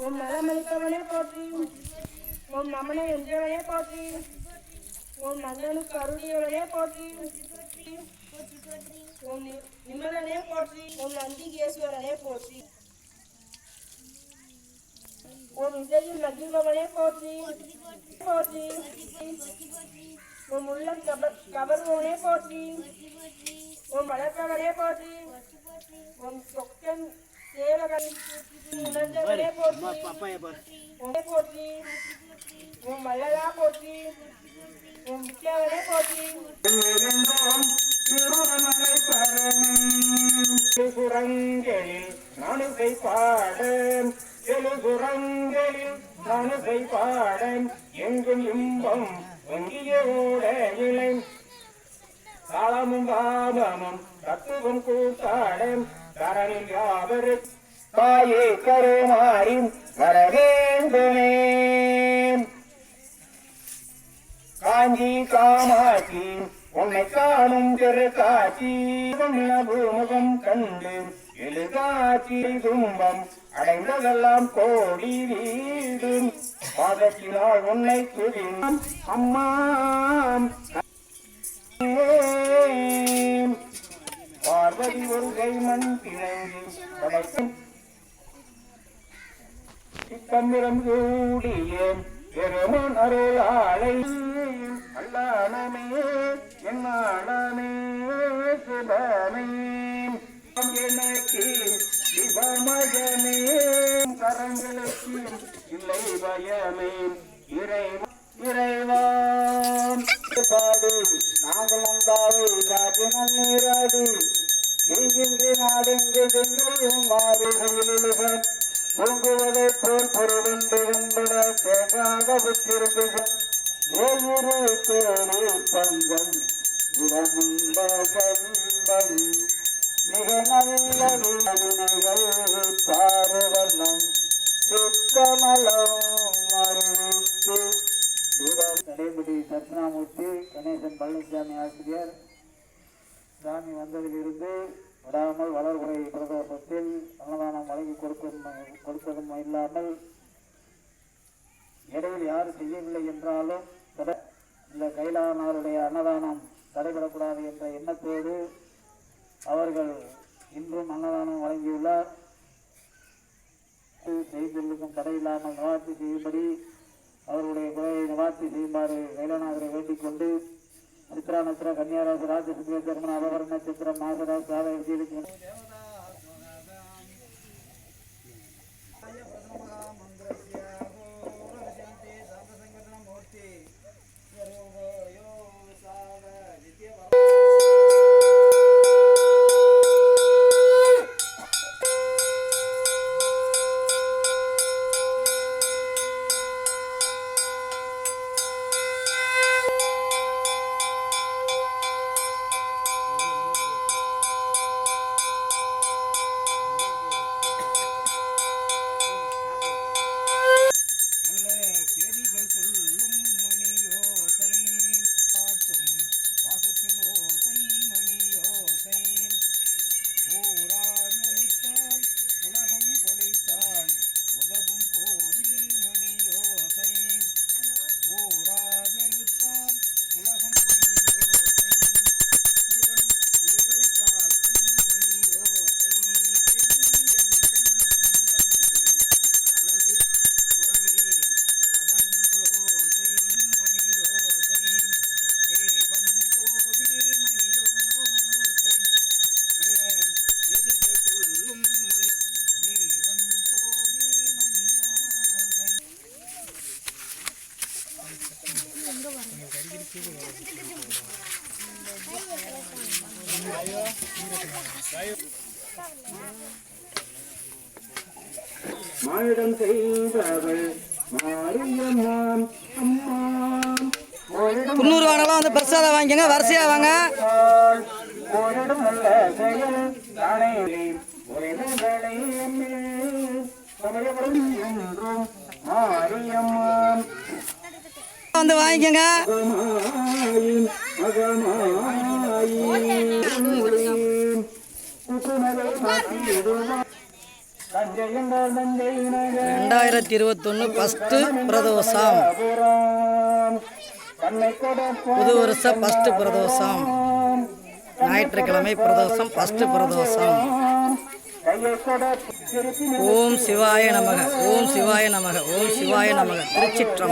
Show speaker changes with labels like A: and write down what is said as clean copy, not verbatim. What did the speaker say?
A: ஓம் நலமளிப்பவனே போற்றி. ஓம் நமனை என்றவனே போற்றி. ஓம் நந்தனுக்கு அருளியவனே போற்றி. ஓம் நிமலனே போற்றி. ஓம் நந்திகேஸ்வரனே போற்றி. ஓம் இசையில் மகிழ்பவனே போற்றி போற்றி. ஓம் உள்ளம் கவர்வோனே போற்றி. ஓம் வளர்ப்பவனே போற்றி. ஓம் சொக்கன் சேவகன் உணர்ந்தவனே போற்றி போற்றி. ஓம் வள்ளலா போற்றி. ஓம் வித்யாவனே போற்றி.
B: சுரங்களில் நானுகை பாடம் எழுகுரங்களில் நானுகை பாடம் எங்கும் இன்பம் வங்கியோட விளை காலமும் பாவமும் தத்துவம் கூட்டாடம் கரணில் யாவரு தாயே கருமாறி வர வேண்டுமே. காஞ்சி காமாட்சி உன்னை காணும் திருக்காட்சி பூமுகம் கண்டு எழுகாட்சி துன்பம் அடைந்ததெல்லாம் கோடி வீடு பாதத்தினால் உன்னை துதி அம்மா பார்வதி ஒரு கைமண் பிணைந்து படைக்கும் சித்தமிரம் கூடிய பெருமன் அருளாளை அல்லானமே என்னானமே சுபமே எனக்கு சிவமயமே கரங்களுக்கு இல்லை பயமே இறைவாம் பாடு நாங்கள் உண்டாவை ராஜினம் நீராடு எங்கின்ற நாடெங்கு சென்றும் மாறுகையிலுகள் பொங்குவதை போல் பொருளுண்டு உண்டட தேங்காக விட்டிருந்து ஏழு தேடி பங்கம் இடமுண்ட கம்பம் மிக நல்ல வினைகள் பாருவண்ணம் சித்தமலம் அறிவித்து கடைபிடி தட்சிணாமூர்த்தி கணேசன் பழனிசாமி ஆசிரியர் சாமி வந்ததிலிருந்து விடாமல் வளர்முறை பிரதோஷத்தில் அன்னதானம் வழங்கி கொடுப்பதும் இல்லாமல் இடையில் யாரும் செய்யவில்லை என்றாலும் இந்த கைலானாருடைய அன்னதானம் தடைபடக்கூடாது என்ற எண்ணத்தோடு அவர்கள் இன்றும் அன்னதானம் வழங்கியுள்ளார். செய்திருக்கும் தடையில்லாமல் நிவார்த்தி செய்யும்படி அவர்களுடைய குறையை நிவார்த்தி செய்யுமாறு கைலாநாதரை வேண்டிக் கொண்டு சித்ரா நட்சத்திர கன்னியாராசி ராஜசுத்திர திருமண அபகர நட்சத்திரம் மாசராசி சாலை விஜயலுக்கு மானிடம் செய்தவள் மாரியம்மான் அம்மா.
C: குன்னூர் வாங்கலாம் வந்து பிரசாதம் வாங்கிக்கங்க, வரிசையா வாங்க. வந்து வாங்கிக்கங்க. 2021 ஃபஸ்ட்டு பிரதோஷம், புது வருஷ ஃபஸ்ட்டு பிரதோஷம், ஞாயிற்றுக்கிழமை பிரதோஷம், ஃபஸ்ட்டு பிரதோஷம். ஓம் சிவாய நமக, ஓம் சிவாய நமக, ஓம் சிவாய நமக. திருச்சிற்றம்பலம்.